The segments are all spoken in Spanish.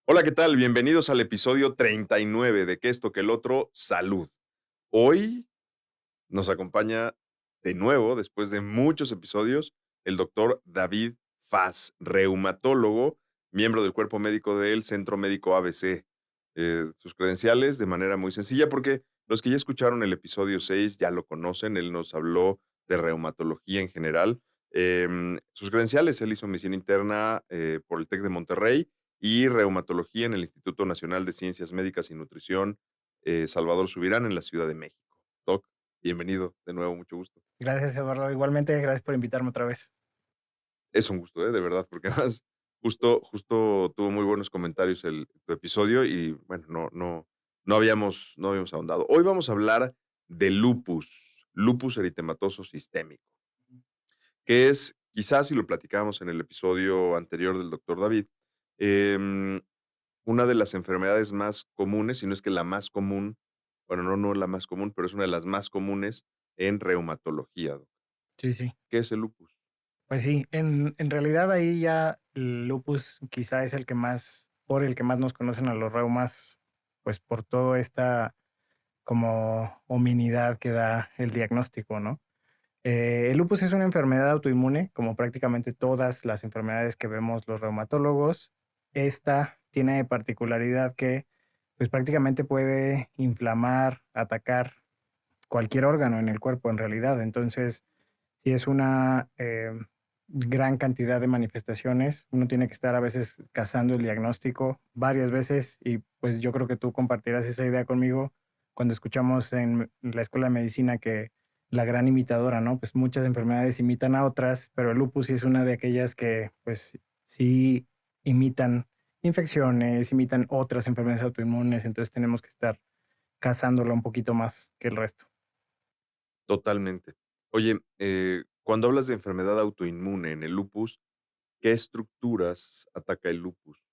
Hola, ¿qué tal? Bienvenidos al episodio 39 de Que esto que el otro, salud. Hoy nos acompaña de nuevo, después de muchos episodios, el doctor David Faz, reumatólogo, miembro del cuerpo médico del Centro Médico ABC. Sus credenciales de manera muy sencilla, porque los que ya escucharon el episodio 6 ya lo conocen, él nos habló de reumatología en general. Sus credenciales, él hizo misión interna por el TEC de Monterrey y reumatología en el Instituto Nacional de Ciencias Médicas y Nutrición Salvador Subirán en la Ciudad de México. Doc, bienvenido de nuevo, mucho gusto. Gracias, Eduardo. Igualmente, gracias por invitarme otra vez. Es un gusto, de verdad, porque además justo tuvo muy buenos comentarios tu episodio y bueno, no habíamos ahondado. Hoy vamos a hablar de lupus eritematoso sistémico, que es, quizás si lo platicábamos en el episodio anterior del doctor David, em, una de las enfermedades más comunes, si no es que la más común, bueno, no la más común, pero es una de las más comunes en reumatología, doc. Sí, sí. ¿Qué es el lupus? Pues sí, en realidad ahí ya el lupus quizá es por el que más nos conocen a los reumas, pues por toda esta como hominidad que da el diagnóstico, ¿no? El lupus es una enfermedad autoinmune, como prácticamente todas las enfermedades que vemos los reumatólogos. Esta tiene particularidad que, pues prácticamente puede inflamar, atacar cualquier órgano en el cuerpo en realidad. Entonces, si es una gran cantidad de manifestaciones, uno tiene que estar a veces cazando el diagnóstico varias veces y pues yo creo que tú compartirás esa idea conmigo cuando escuchamos en la escuela de medicina que la gran imitadora, ¿no? Pues muchas enfermedades imitan a otras, pero el lupus sí es una de aquellas que pues sí imitan infecciones, imitan otras enfermedades autoinmunes, entonces tenemos que estar cazándolo un poquito más que el resto. Totalmente. Oye, cuando hablas de enfermedad autoinmune en el lupus, ¿qué estructuras ataca el lupus?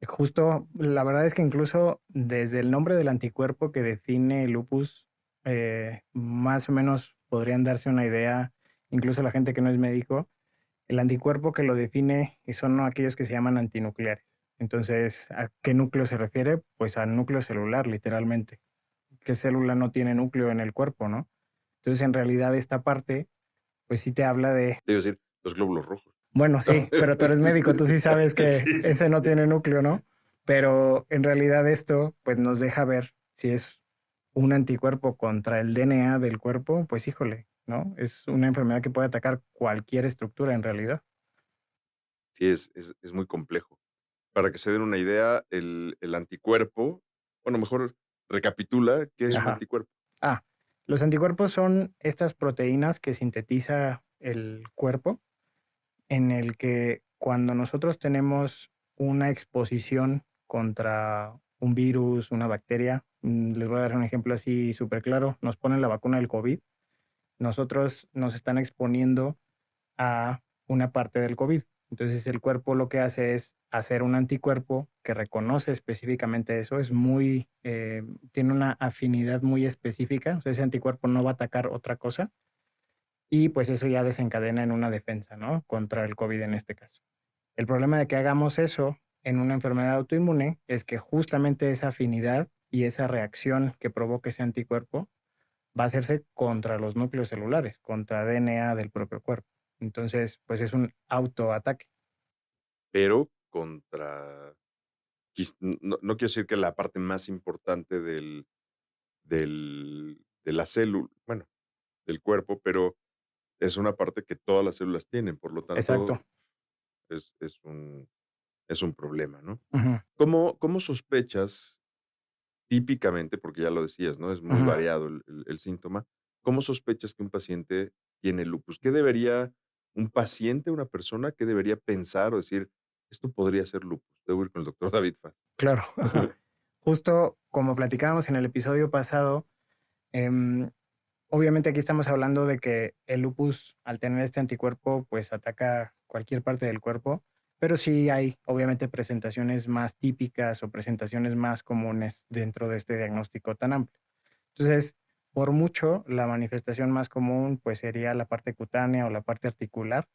Justo, la verdad es que incluso desde el nombre del anticuerpo que define el lupus, más o menos podrían darse una idea, incluso la gente que no es médico, el anticuerpo que lo define son aquellos que se llaman antinucleares. Entonces, ¿a qué núcleo se refiere? Pues al núcleo celular, literalmente. ¿Qué célula no tiene núcleo en el cuerpo, no? Entonces, en realidad, esta parte, pues sí te habla de, Te iba a decir, los glóbulos rojos. bueno, sí, pero tú eres médico, tú sí sabes que Sí, sí, ese no sí. tiene núcleo, ¿no? Pero en realidad esto, pues nos deja ver si es un anticuerpo contra el DNA del cuerpo, pues híjole, ¿no? Es una enfermedad que puede atacar cualquier estructura en realidad. Sí, es muy complejo. Para que se den una idea, el anticuerpo, bueno, mejor recapitula, ¿qué es un Ajá. anticuerpo? Ah, los anticuerpos son estas proteínas que sintetiza el cuerpo en el que cuando nosotros tenemos una exposición contra un virus, una bacteria, les voy a dar un ejemplo así súper claro, nos ponen la vacuna del COVID, nosotros nos están exponiendo a una parte del COVID. Entonces el cuerpo lo que hace es hacer un anticuerpo que reconoce específicamente eso, tiene una afinidad muy específica, o sea, ese anticuerpo no va a atacar otra cosa y pues eso ya desencadena en una defensa, ¿no? Contra el COVID en este caso. El problema de que hagamos eso en una enfermedad autoinmune es que justamente esa afinidad y esa reacción que provoca ese anticuerpo va a hacerse contra los núcleos celulares, contra DNA del propio cuerpo. Entonces, pues es un autoataque. Pero contra, no quiero decir que la parte más importante de la célula, bueno, del cuerpo, pero es una parte que todas las células tienen, por lo Exacto. tanto, es, es un, es un problema, ¿no? Ujú, ¿Cómo sospechas típicamente, porque ya lo decías, ¿no? Es muy ujú. variado el síntoma. ¿Cómo sospechas que un paciente tiene lupus? ¿Qué debería un paciente, una persona, qué debería pensar o decir, esto podría ser lupus? Debo ir con el doctor David Faz. Claro. Justo como platicábamos en el episodio pasado, em, obviamente aquí estamos hablando de que el lupus, al tener este anticuerpo, pues ataca cualquier parte del cuerpo, pero sí hay obviamente presentaciones más típicas o presentaciones más comunes dentro de este diagnóstico tan amplio. Entonces, por mucho, la manifestación más común pues sería la parte cutánea o la parte articular,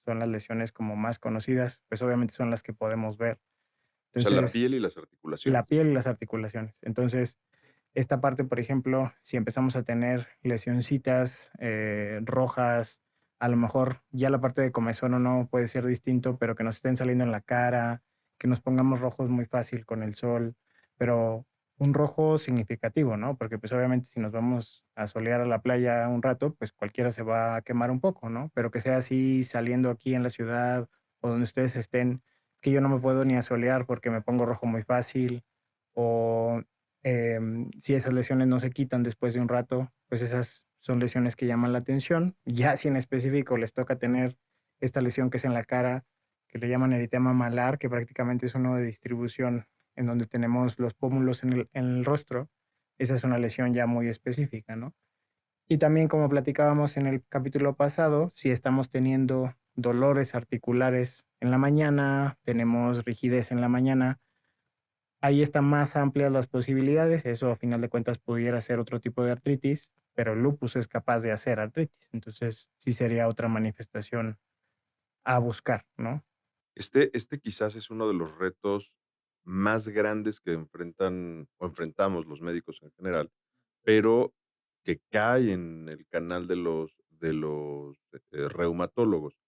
son las lesiones como más conocidas, pues obviamente son las que podemos ver. O sea, la Entonces, piel y las la articulaciones. piel y las articulaciones. Entonces, esta parte, por ejemplo, si empezamos a tener lesioncitas rojas, a lo mejor ya la parte de comezón o no puede ser distinto, pero que nos estén saliendo en la cara, que nos pongamos rojos muy fácil con el sol, pero un rojo significativo, ¿no? Porque pues obviamente si nos vamos a solear a la playa un rato, pues cualquiera se va a quemar un poco, ¿no? Pero que sea así saliendo aquí en la ciudad o donde ustedes estén, que yo no me puedo ni asolear porque me pongo rojo muy fácil, o si esas lesiones no se quitan después de un rato, pues esas son lesiones que llaman la atención. Ya si en específico les toca tener esta lesión que es en la cara, que le llaman eritema malar, que prácticamente es uno de distribución en donde tenemos los pómulos en el rostro, esa es una lesión ya muy específica, ¿no? Y también, como platicábamos en el capítulo pasado, si estamos teniendo dolores articulares en la mañana, tenemos rigidez en la mañana, ahí están más amplias las posibilidades. Eso a final de cuentas pudiera ser otro tipo de artritis, pero el lupus es capaz de hacer artritis. Entonces sí sería otra manifestación a buscar, ¿no? Este quizás es uno de los retos más grandes que enfrentan o enfrentamos los médicos en general, pero que cae en el canal de los reumatólogos.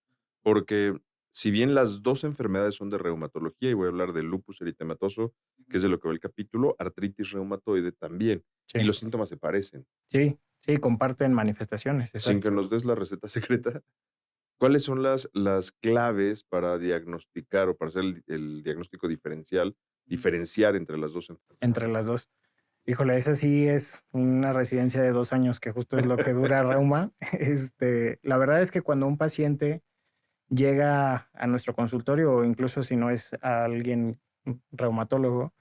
Porque si bien las 2 enfermedades son de reumatología, y voy a hablar del lupus eritematoso, que es de lo que va el capítulo, artritis reumatoide también, y Sí, los síntomas se parecen. sí, sí, comparten manifestaciones, Sin que exacto. nos des la receta secreta, ¿cuáles son las claves para diagnosticar o para hacer el diagnóstico diferenciar entre las 2 Entre enfermedades? las dos. Híjole, esa sí es una residencia de 2 años, que justo es lo que dura reuma. La verdad es que cuando un paciente llega a nuestro consultorio, o incluso si no es a alguien reumatólogo,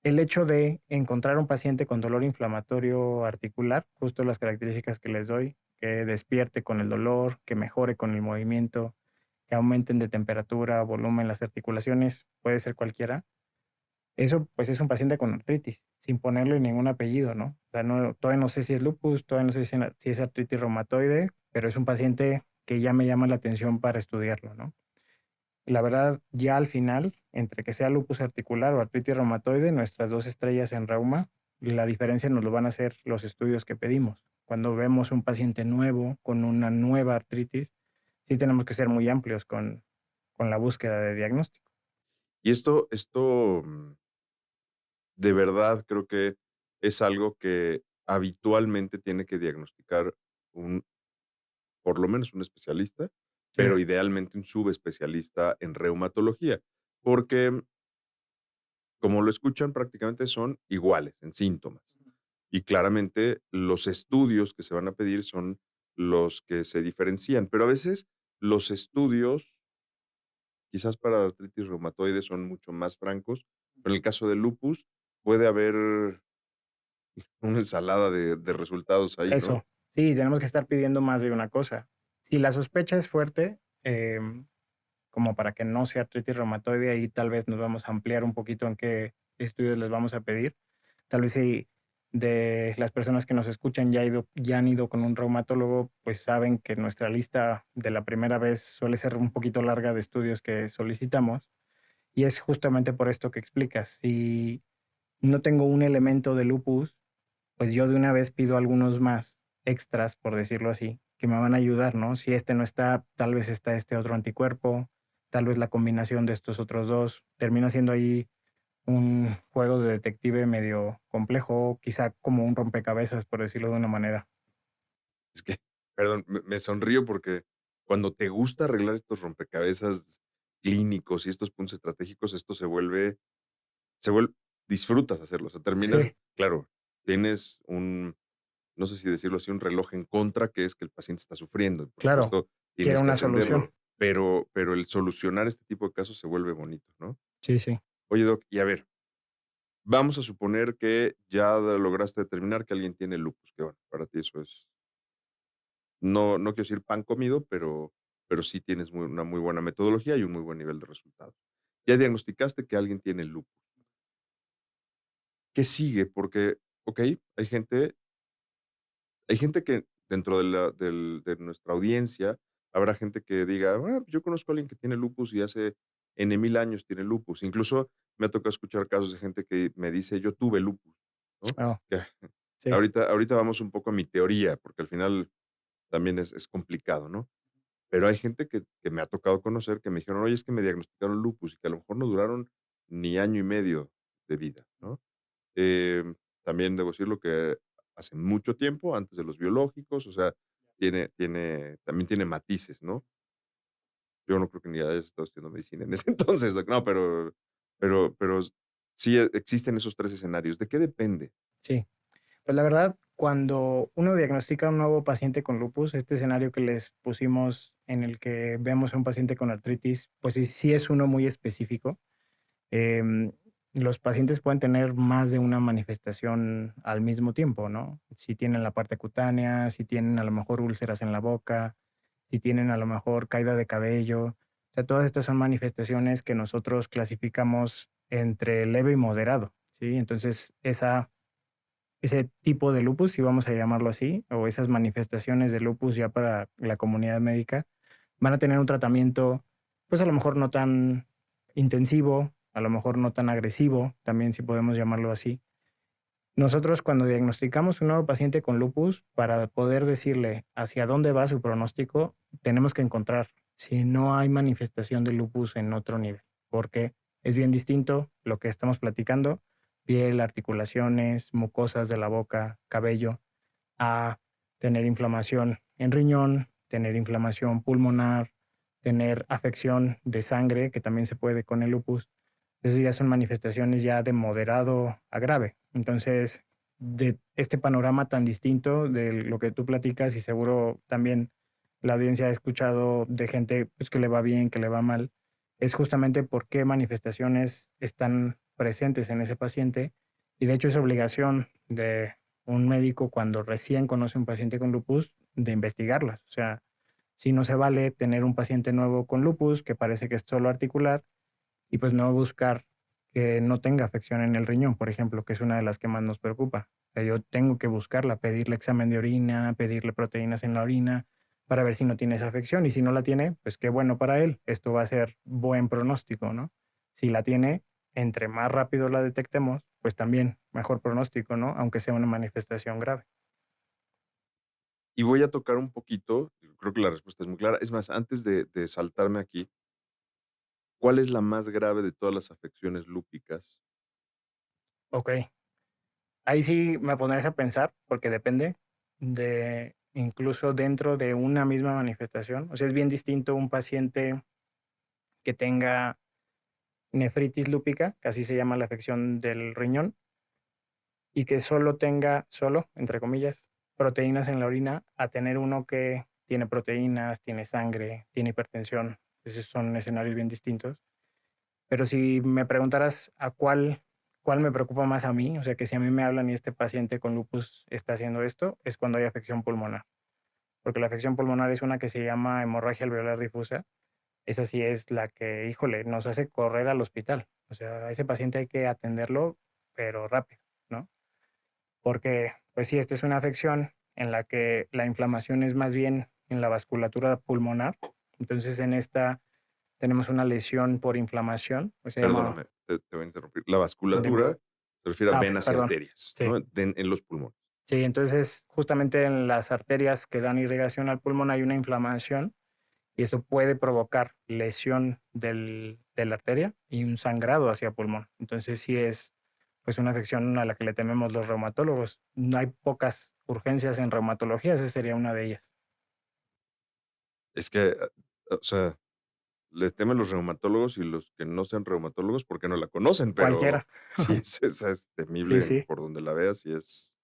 el hecho de encontrar un paciente con dolor inflamatorio articular, justo las características que les doy, que despierte con el dolor, que mejore con el movimiento, que aumenten de temperatura, volumen las articulaciones, puede ser cualquiera. Eso pues es un paciente con artritis, sin ponerle ningún apellido, ¿no? O sea, no, todavía no sé si es lupus, todavía no sé si es artritis reumatoide, pero es un paciente que ya me llama la atención para estudiarlo, ¿no? La verdad, ya al final, entre que sea lupus articular o artritis reumatoide, nuestras dos estrellas en reuma, la diferencia nos lo van a hacer los estudios que pedimos. Cuando vemos un paciente nuevo con una nueva artritis, sí tenemos que ser muy amplios con la búsqueda de diagnóstico. Y de verdad creo que es algo que habitualmente tiene que diagnosticar un por lo menos un especialista, Sí, pero idealmente un subespecialista en reumatología, porque como lo escuchan, prácticamente son iguales en síntomas. Y claramente los estudios que se van a pedir son los que se diferencian, pero a veces los estudios, quizás para artritis reumatoide, son mucho más francos, pero en el caso del lupus puede haber una ensalada de resultados ahí, ¿no? eso. Sí, tenemos que estar pidiendo más de una cosa. Si la sospecha es fuerte, como para que no sea artritis reumatoide, ahí tal vez nos vamos a ampliar un poquito en qué estudios les vamos a pedir. Tal vez si de las personas que nos escuchan ya han ido con un reumatólogo, pues saben que nuestra lista de la primera vez suele ser un poquito larga de estudios que solicitamos. Y es justamente por esto que explicas. Si no tengo un elemento de lupus, pues yo de una vez pido algunos más extras, por decirlo así, que me van a ayudar, ¿no? Si este no está, tal vez está este otro anticuerpo, tal vez la combinación de estos otros dos termina siendo ahí un juego de detective medio complejo, quizá como un rompecabezas, por decirlo de una manera. Es que, perdón, me sonrío porque cuando te gusta arreglar estos rompecabezas clínicos y estos puntos estratégicos, esto se vuelve disfrutas hacerlo, o sea, terminas, Sí, claro, tienes no sé si decirlo así, un reloj en contra, que es que el paciente está sufriendo, y por claro, supuesto quiero tienes que una solución. atenderlo, pero el solucionar este tipo de casos se vuelve bonito, ¿no? Sí, sí, Oye, doc, y a ver, vamos a suponer que ya lograste determinar que alguien tiene lupus, que bueno, para ti eso es, no quiero decir pan comido, pero sí tienes una muy buena metodología y un muy buen nivel de resultados. Ya diagnosticaste que alguien tiene lupus. ¿Qué sigue? Porque, okey, hay gente que dentro de nuestra audiencia habrá gente que diga: "Ah, yo conozco a alguien que tiene lupus y hace N 1000 años tiene lupus. Incluso me ha tocado escuchar casos de gente que me dice: "Yo tuve lupus", ¿no? Oh, Que sí, ahorita vamos un poco a mi teoría, porque al final también es complicado, ¿no? Pero hay gente que me ha tocado conocer que me dijeron: "Oye, es que me diagnosticaron lupus", y que a lo mejor no duraron ni año y medio de vida, ¿no? Em, También debo decirlo que hace mucho tiempo, antes de los biológicos, o sea, también tiene matices, ¿no? Yo no creo que ni hayas estado estudiando medicina en ese entonces, doc, no, pero sí existen esos 3 escenarios, ¿de qué depende? sí. Pues la verdad, cuando uno diagnostica a un nuevo paciente con lupus, este escenario que les pusimos en el que vemos a un paciente con artritis, pues sí, sí es uno muy específico. Em, los pacientes pueden tener más de una manifestación al mismo tiempo, ¿no? Si tienen la parte cutánea, si tienen a lo mejor úlceras en la boca, si tienen a lo mejor caída de cabello. O sea, todas estas son manifestaciones que nosotros clasificamos entre leve y moderado, ¿sí? Entonces, ese tipo de lupus, si vamos a llamarlo así, o esas manifestaciones de lupus ya para la comunidad médica, van a tener un tratamiento, pues a lo mejor no tan intensivo, a lo mejor no tan agresivo, también si podemos llamarlo así. Nosotros cuando diagnosticamos un nuevo paciente con lupus, para poder decirle hacia dónde va su pronóstico, tenemos que encontrar si no hay manifestación de lupus en otro nivel, porque es bien distinto lo que estamos platicando, piel, articulaciones, mucosas de la boca, cabello, a tener inflamación en riñón, tener inflamación pulmonar, tener afección de sangre, que también se puede con el lupus. Eso ya son manifestaciones ya de moderado a grave. Entonces, de este panorama tan distinto de lo que tú platicas y seguro también la audiencia ha escuchado de gente pues, que le va bien, que le va mal, es justamente por qué manifestaciones están presentes en ese paciente. Y de hecho es obligación de un médico cuando recién conoce un paciente con lupus de investigarlas. O sea, si no se vale tener un paciente nuevo con lupus que parece que es solo articular y pues no buscar que no tenga afección en el riñón, por ejemplo, que es una de las que más nos preocupa. O sea, yo tengo que buscarla, pedirle examen de orina, pedirle proteínas en la orina para ver si no tiene esa afección y si no la tiene, pues qué bueno para él. Esto va a ser buen pronóstico, ¿no? Si la tiene, entre más rápido la detectemos, pues también mejor pronóstico, ¿no? Aunque sea una manifestación grave. Y voy a tocar un poquito, creo que la respuesta es muy clara. Es más, antes de saltarme aquí, ¿cuál es la más grave de todas las afecciones lúpicas? Ok. Ahí sí me pondrías a pensar, porque depende de incluso dentro de una misma manifestación. O sea, es bien distinto un paciente que tenga nefritis lúpica, que así se llama la afección del riñón, y que solo tenga, solo, entre comillas, proteínas en la orina, a tener uno que tiene proteínas, tiene sangre, tiene hipertensión. Esos son escenarios bien distintos. Pero si me preguntaras a cuál me preocupa más a mí, o sea, que si a mí me hablan y este paciente con lupus está haciendo esto, es cuando hay afección pulmonar. Porque la afección pulmonar es una que se llama hemorragia alveolar difusa. Esa sí es la que, híjole, nos hace correr al hospital. O sea, a ese paciente hay que atenderlo, pero rápido, ¿no? Porque, pues sí, esta es una afección en la que la inflamación es más bien en la vasculatura pulmonar. Entonces, en esta tenemos una lesión por inflamación, pues se llama Perdóname, te voy a interrumpir. La de vasculatura se refiere a venas y perdón. arterias, Sí, ¿no? En los pulmones. sí, entonces justamente en las arterias que dan irrigación al pulmón hay una inflamación y esto puede provocar lesión de la arteria y un sangrado hacia pulmón. Entonces sí es pues una afección a la que le tememos los reumatólogos. No hay pocas urgencias en reumatología, esa sería una de ellas. Es que, o sea, le temen los reumatólogos y los que no sean reumatólogos porque no la conocen, pero Cualquiera. sí es Sí, temible sí. por donde la veas y es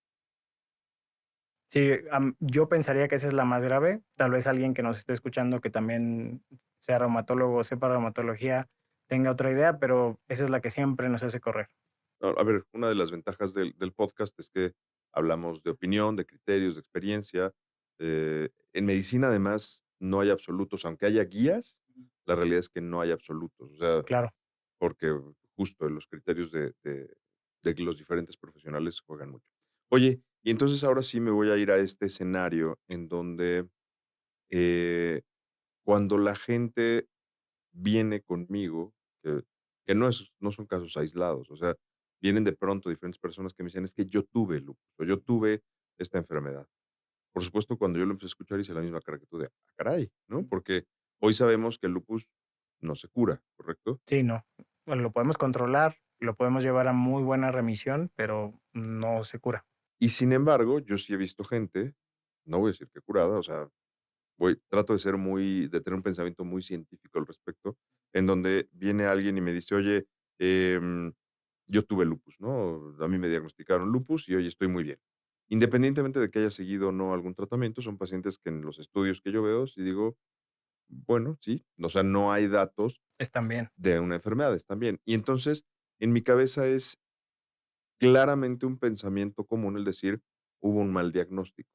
Sí, yo pensaría que esa es la más grave. Tal vez alguien que nos esté escuchando que también sea reumatólogo o sepa reumatología tenga otra idea, pero esa es la que siempre nos hace correr. a ver, una de las ventajas del podcast es que hablamos de opinión, de criterios, de experiencia. En medicina, además, no hay absolutos, aunque haya guías, la realidad es que no hay absolutos, o sea, Claro. porque justo los criterios de los diferentes profesionales juegan mucho. Oye, y entonces ahora sí me voy a ir a este escenario en donde eh, cuando la gente viene conmigo que no son casos aislados. O sea, vienen de pronto diferentes personas que me dicen, es que yo tuve lupus o yo tuve esta enfermedad. Por supuesto, cuando yo lo empecé a escuchar hice la misma cara que tú de, ah, caray, ¿no? Porque hoy sabemos que el lupus no se cura, ¿correcto? Sí, no. Bueno, lo podemos controlar, lo podemos llevar a muy buena remisión, pero no se cura. Y sin embargo, yo sí he visto gente, no voy a decir que curada, o sea, trato de ser de tener un pensamiento muy científico al respecto, en donde viene alguien y me dice, oye, em, yo tuve lupus, ¿no? A mí me diagnosticaron lupus y hoy estoy muy bien. Independientemente de que haya seguido o no algún tratamiento, son pacientes que en los estudios que yo veo, sí digo, bueno, sí, o sea, no hay datos Están bien, de una enfermedad, están bien. Y entonces, en mi cabeza es claramente un pensamiento común el decir, hubo un mal diagnóstico.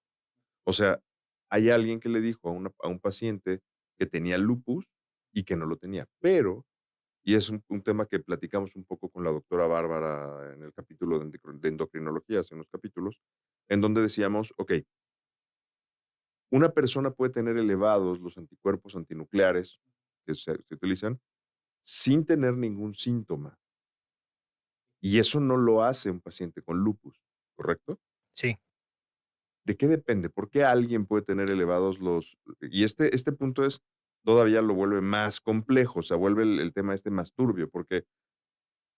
O sea, hay alguien que le dijo a un paciente que tenía lupus y que no lo tenía, pero, y es un tema que platicamos un poco con la doctora Bárbara en el capítulo de endocrinología, hace unos capítulos, en donde decíamos, ok, una persona puede tener elevados los anticuerpos antinucleares que se utilizan sin tener ningún síntoma. Y eso no lo hace un paciente con lupus, ¿correcto? sí, ¿De qué depende? ¿Por qué alguien puede tener elevados y este punto es todavía lo vuelve más complejo, o sea, vuelve el tema este más turbio, porque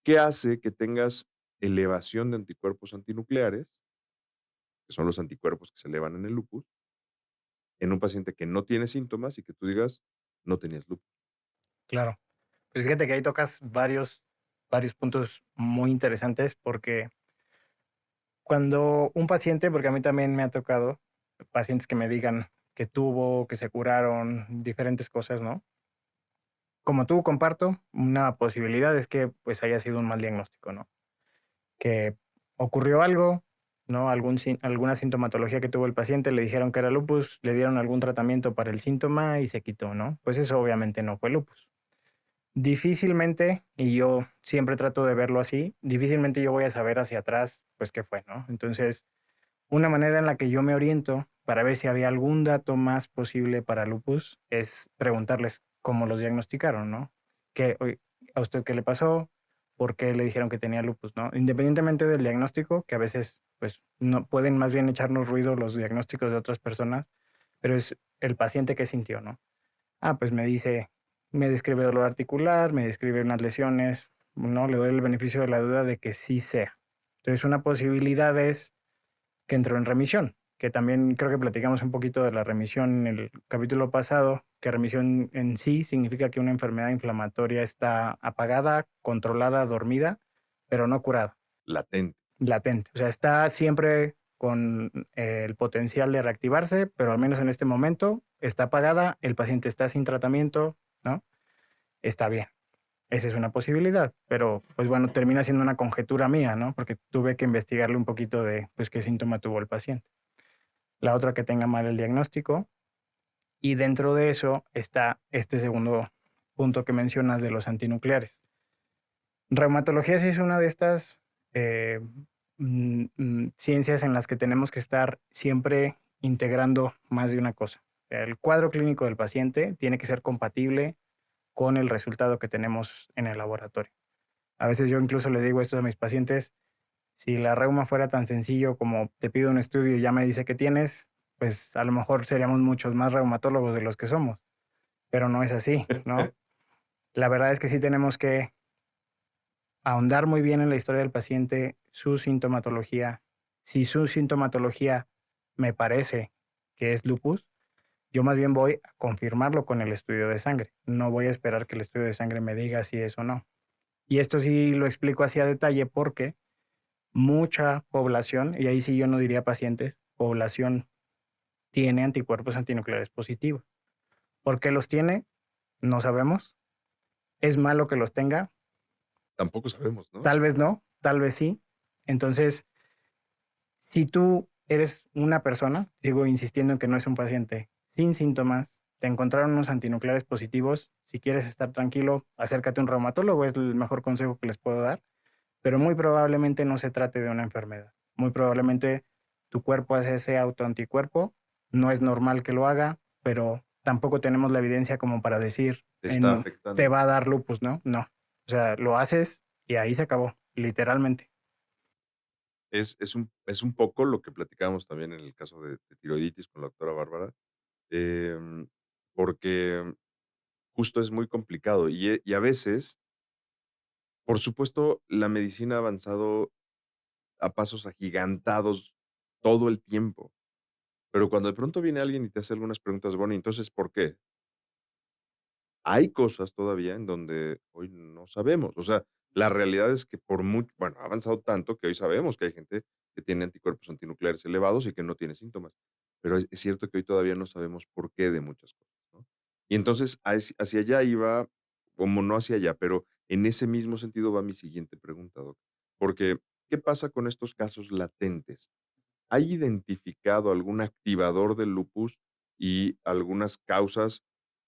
¿qué hace que tengas elevación de anticuerpos antinucleares, que son los anticuerpos que se elevan en el lupus, en un paciente que no tiene síntomas y que tú digas, no tenías lupus? claro. Pues fíjate que ahí tocas varios puntos muy interesantes porque cuando un paciente, porque a mí también me ha tocado pacientes que me digan que tuvo, que se curaron, diferentes cosas, ¿no? Como tú comparto, una posibilidad es que pues haya sido un mal diagnóstico, ¿no? Que ocurrió algo, ¿no? Alguna sintomatología que tuvo el paciente, le dijeron que era lupus, le dieron algún tratamiento para el síntoma y se quitó, ¿no? Pues eso obviamente no fue lupus. Difícilmente, y yo siempre trato de verlo así, difícilmente yo voy a saber hacia atrás, pues qué fue, ¿no? Entonces, una manera en la que yo me oriento para ver si había algún dato más posible para lupus es preguntarles cómo los diagnosticaron, ¿no? Oye, ¿a usted qué le pasó? ¿Por qué le dijeron que tenía lupus, no? Independientemente del diagnóstico, que a veces, pues, no pueden más bien echarnos ruido los diagnósticos de otras personas, pero es el paciente que sintió, ¿no? Ah, pues me describe dolor articular, me describe unas lesiones, ¿no? Le doy el beneficio de la duda de que sí sea. Entonces, una posibilidad es que entró en remisión, que también creo que platicamos un poquito de la remisión en el capítulo pasado, que remisión en sí significa que una enfermedad inflamatoria está apagada, controlada, dormida, pero no curada, Latente. latente. O sea, está siempre con el potencial de reactivarse, pero al menos en este momento está apagada, el paciente está sin tratamiento, ¿no? Está bien. Esa es una posibilidad, pero pues bueno, termina siendo una conjetura mía, ¿no? Porque tuve que investigarle un poquito de pues qué síntoma tuvo el paciente. La otra que tenga mal el diagnóstico y dentro de eso está este segundo punto que mencionas de los antinucleares. Reumatología sí es una de estas eh, ciencias en las que tenemos que estar siempre integrando más de una cosa. El cuadro clínico del paciente tiene que ser compatible con el resultado que tenemos en el laboratorio. A veces yo incluso le digo esto a mis pacientes, si la reuma fuera tan sencillo como te pido un estudio y ya me dice que tienes, pues a lo mejor seríamos muchos más reumatólogos de los que somos, pero no es así, ¿no? La verdad es que sí tenemos que ahondar muy bien en la historia del paciente, su sintomatología. Si su sintomatología me parece que es lupus, yo más bien voy a confirmarlo con el estudio de sangre. No voy a esperar que el estudio de sangre me diga si es o no. Y esto sí lo explico así a detalle porque mucha población, y ahí sí yo no diría pacientes, población tiene anticuerpos antinucleares positivos. ¿Por qué los tiene? No sabemos. ¿Es malo que los tenga? Tampoco sabemos, ¿no? Tal vez no, tal vez sí. Entonces, si tú eres una persona, sigo insistiendo en que no es un paciente sin síntomas, te encontraron unos antinucleares positivos, si quieres estar tranquilo, acércate a un reumatólogo, es el mejor consejo que les puedo dar, pero muy probablemente no se trate de una enfermedad. Muy probablemente tu cuerpo hace ese autoanticuerpo, no es normal que lo haga, pero tampoco tenemos la evidencia como para decir Te está te afectando. va a dar lupus, ¿no? No. O sea, lo haces y ahí se acabó, literalmente. Es un poco lo que platicábamos también en el caso de tiroiditis con la doctora Bárbara, em, porque justo es muy complicado y a veces, por supuesto, la medicina ha avanzado a pasos agigantados todo el tiempo, pero cuando de pronto viene alguien y te hace algunas preguntas, bueno, entonces, ¿por qué? Hay cosas todavía en donde hoy no sabemos. O sea, la realidad es que por mucho, bueno, ha avanzado tanto que hoy sabemos que hay gente que tiene anticuerpos antinucleares elevados y que no tiene síntomas. Pero es cierto que hoy todavía no sabemos por qué de muchas cosas, ¿no? Y entonces hacia allá iba, como no hacia allá, pero en ese mismo sentido va mi siguiente pregunta, Doc. Porque, ¿qué pasa con estos casos latentes? ¿Hay identificado algún activador del lupus y algunas causas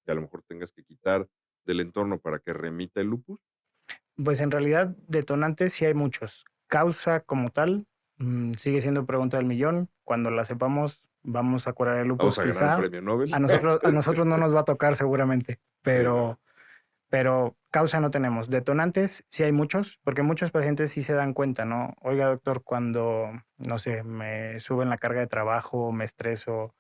que a lo mejor tengas que quitar del entorno para que remita el lupus? Pues en realidad, detonantes sí hay muchos. Causa como tal, sigue siendo pregunta del millón. Cuando la sepamos, vamos a curar el lupus ¿Vamos a ganar un quizá. premio Nobel? A nosotros no nos va a tocar seguramente, Sí, no. pero causa no tenemos. Detonantes sí hay muchos, porque muchos pacientes sí se dan cuenta, ¿no? Oiga, doctor, cuando, no sé, me suben la carga de trabajo, me estreso,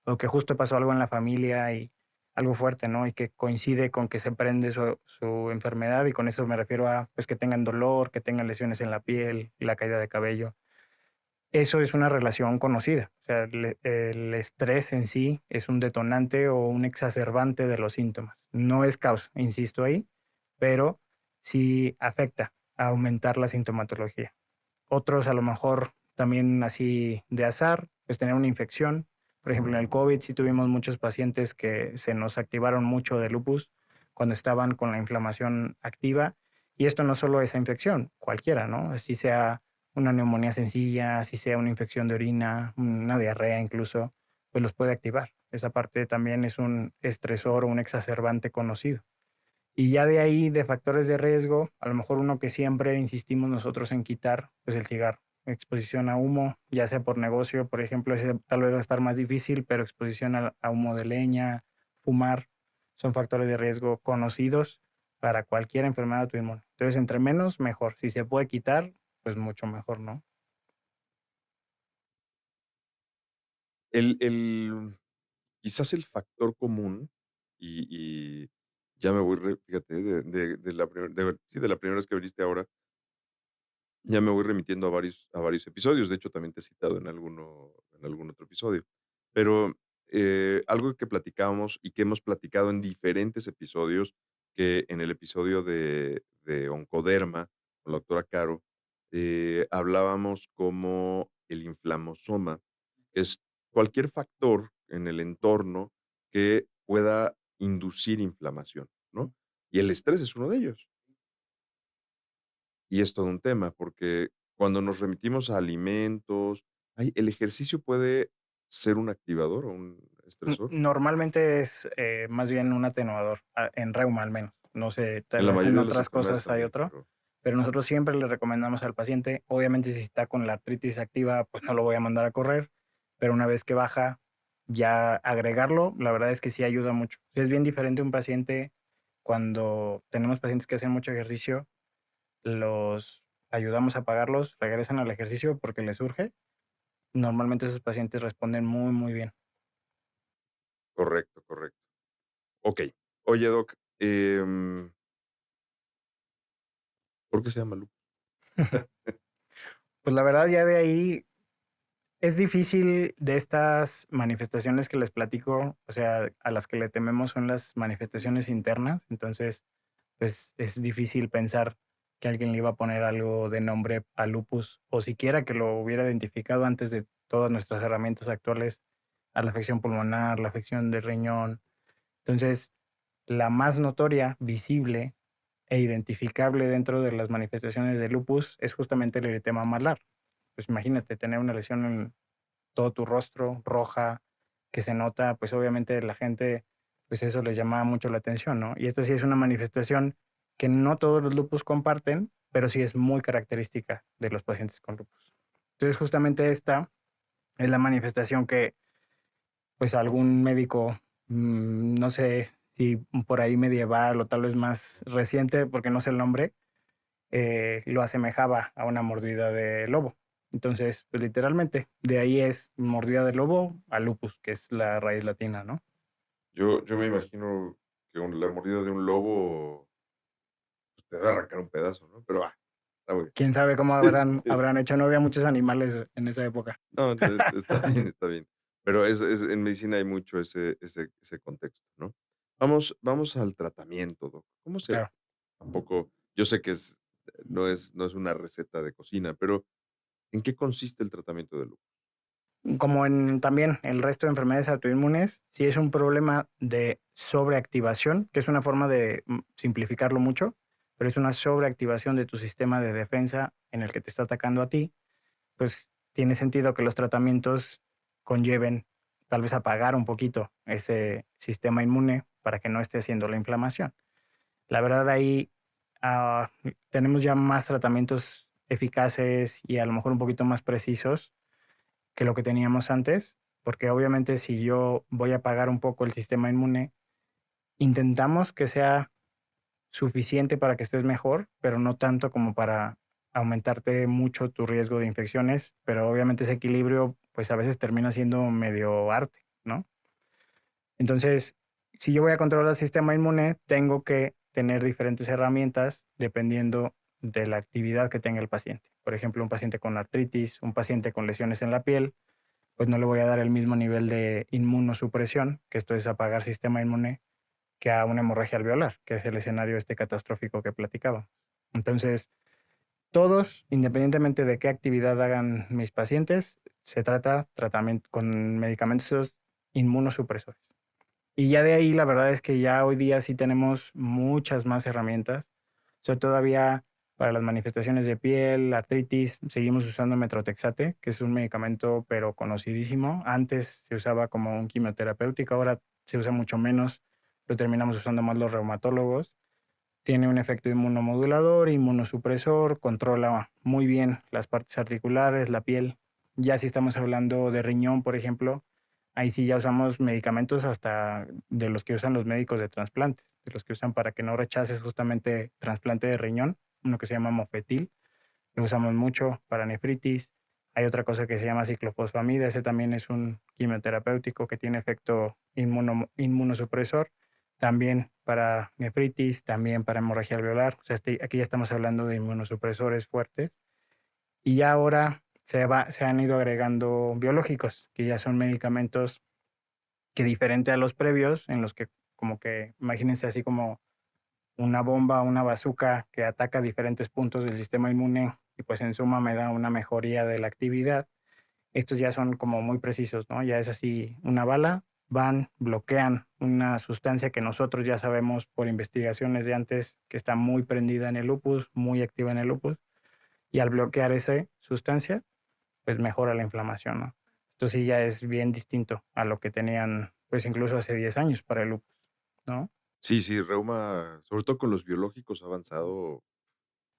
o que justo pasó algo en la familia y algo fuerte, ¿no? Y que coincide con que se prende su enfermedad, y con eso me refiero a pues que tengan dolor, que tengan lesiones en la piel, la caída de cabello. Eso es una relación conocida. O sea, el estrés en sí es un detonante o un exacerbante de los síntomas. No es causa, insisto ahí, pero sí afecta a aumentar la sintomatología. Otros a lo mejor también así de azar, pues tener una infección. Por ejemplo, en el COVID sí tuvimos muchos pacientes que se nos activaron mucho de lupus cuando estaban con la inflamación activa. Y esto no solo esa infección, cualquiera, ¿no? Así sea una neumonía sencilla, así sea una infección de orina, una diarrea incluso, pues los puede activar. Esa parte también es un estresor o un exacerbante conocido. Y ya de ahí, de factores de riesgo, a lo mejor uno que siempre insistimos nosotros en quitar, pues el cigarro. Exposición a humo, ya sea por negocio, por ejemplo, ese tal vez va a estar más difícil, pero exposición a humo de leña, fumar, son factores de riesgo conocidos para cualquier enfermedad autoinmune. Entonces, entre menos, mejor. Si se puede quitar, pues mucho mejor, ¿no? El quizás el factor común, y ya me voy, fíjate, de la sí, de la primera vez que viniste ahora, ya me voy remitiendo a varios episodios. De hecho, también te he citado en algún otro episodio. Pero algo que platicábamos y que hemos platicado en diferentes episodios, que en el episodio de Oncoderma con la doctora Caro, hablábamos como el inflamosoma, que es cualquier factor en el entorno que pueda inducir inflamación, ¿no? Y el estrés es uno de ellos. Y es todo un tema, porque cuando nos remitimos a alimentos, ¿el ejercicio puede ser un activador o un estresor? Normalmente es más bien un atenuador, en reuma al menos. No sé, En tal la vez en mayoría de las otras enfermedades cosas hay también, otro, pero pero nosotros siempre le recomendamos al paciente, obviamente si está con la artritis activa, pues no lo voy a mandar a correr, pero una vez que baja, ya agregarlo, la verdad es que sí ayuda mucho. Es bien diferente un paciente cuando tenemos pacientes que hacen mucho ejercicio, los ayudamos a pagarlos, regresan al ejercicio porque les surge. Normalmente esos pacientes responden muy, muy bien. correcto, correcto. Ok. Oye, Doc, ¿por qué se llama lupus? Pues la verdad ya de ahí es difícil de estas manifestaciones que les platico, o sea, a las que le tememos son las manifestaciones internas, entonces, pues es difícil pensar que alguien le iba a poner algo de nombre a lupus o siquiera que lo hubiera identificado antes de todas nuestras herramientas actuales, a la afección pulmonar, la afección de riñón. Entonces, la más notoria, visible e identificable dentro de las manifestaciones de lupus es justamente el eritema malar. Pues imagínate tener una lesión en todo tu rostro, roja, que se nota, pues obviamente la gente, pues eso les llama mucho la atención, ¿no? Y esta sí es una manifestación que no todos los lupus comparten, pero sí es muy característica de los pacientes con lupus. Entonces, justamente esta es la manifestación que, pues algún médico, no sé si por ahí medieval o tal vez más reciente, porque no sé el nombre, lo asemejaba a una mordida de lobo. Entonces, pues literalmente, de ahí es mordida de lobo a lupus, que es la raíz latina, ¿no? Yo me imagino que la mordida de un lobo pues, te debe arrancar un pedazo, ¿no? Pero, está muy bien. Quién sabe cómo habrán hecho. No había muchos animales en esa época. No, está bien, está bien. Pero en medicina hay mucho ese contexto, ¿no? Vamos al tratamiento, doc. ¿Cómo se Claro. tampoco yo sé que no es una receta de cocina, pero ¿en qué consiste el tratamiento de lupus? Como en también el resto de enfermedades autoinmunes, si es un problema de sobreactivación, que es una forma de simplificarlo mucho, pero es una sobreactivación de tu sistema de defensa en el que te está atacando a ti, pues tiene sentido que los tratamientos conlleven tal vez apagar un poquito ese sistema inmune para que no esté haciendo la inflamación. La verdad ahí ah, tenemos ya más tratamientos eficaces y a lo mejor un poquito más precisos que lo que teníamos antes, porque obviamente si yo voy a apagar un poco el sistema inmune, intentamos que sea suficiente para que estés mejor, pero no tanto como para aumentarte mucho tu riesgo de infecciones, pero obviamente ese equilibrio pues a veces termina siendo medio arte, ¿no? Entonces, si yo voy a controlar el sistema inmune, tengo que tener diferentes herramientas dependiendo de la actividad que tenga el paciente. Por ejemplo, un paciente con artritis, un paciente con lesiones en la piel, pues no le voy a dar el mismo nivel de inmunosupresión, que esto es apagar sistema inmune, que a una hemorragia alveolar, que es el escenario este catastrófico que platicaba. Entonces, todos, independientemente de qué actividad hagan mis pacientes, se trata tratamiento con medicamentos inmunosupresores. Y ya de ahí la verdad es que ya hoy día sí tenemos muchas más herramientas. O sea, todavía para las manifestaciones de piel, artritis, seguimos usando metrotexate, que es un medicamento pero conocidísimo. Antes se usaba como un quimioterapéutico, ahora se usa mucho menos, lo terminamos usando más los reumatólogos. Tiene un efecto inmunomodulador, inmunosupresor, controla muy bien las partes articulares, la piel. Ya si estamos hablando de riñón, por ejemplo, ahí sí ya usamos medicamentos hasta de los que usan los médicos de trasplantes, de los que usan para que no rechaces justamente trasplante de riñón, uno que se llama mofetil, lo usamos mucho para nefritis. Hay otra cosa que se llama ciclofosfamida, ese también es un quimioterapéutico que tiene efecto inmunosupresor, también para nefritis, también para hemorragia alveolar. O sea, aquí ya estamos hablando de inmunosupresores fuertes. Y ya ahora se han ido agregando biológicos, que ya son medicamentos que diferente a los previos, en los que como que imagínense así como una bomba, una bazooka que ataca diferentes puntos del sistema inmune y pues en suma me da una mejoría de la actividad. Estos ya son como muy precisos, ¿no? Ya es así, una bala, van, bloquean una sustancia que nosotros ya sabemos por investigaciones de antes que está muy prendida en el lupus, muy activa en el lupus, y al bloquear esa sustancia, pues mejora la inflamación, ¿no? Esto sí ya es bien distinto a lo que tenían, pues incluso hace 10 años para el lupus, ¿no? Sí, sí, reuma, sobre todo con los biológicos, ha avanzado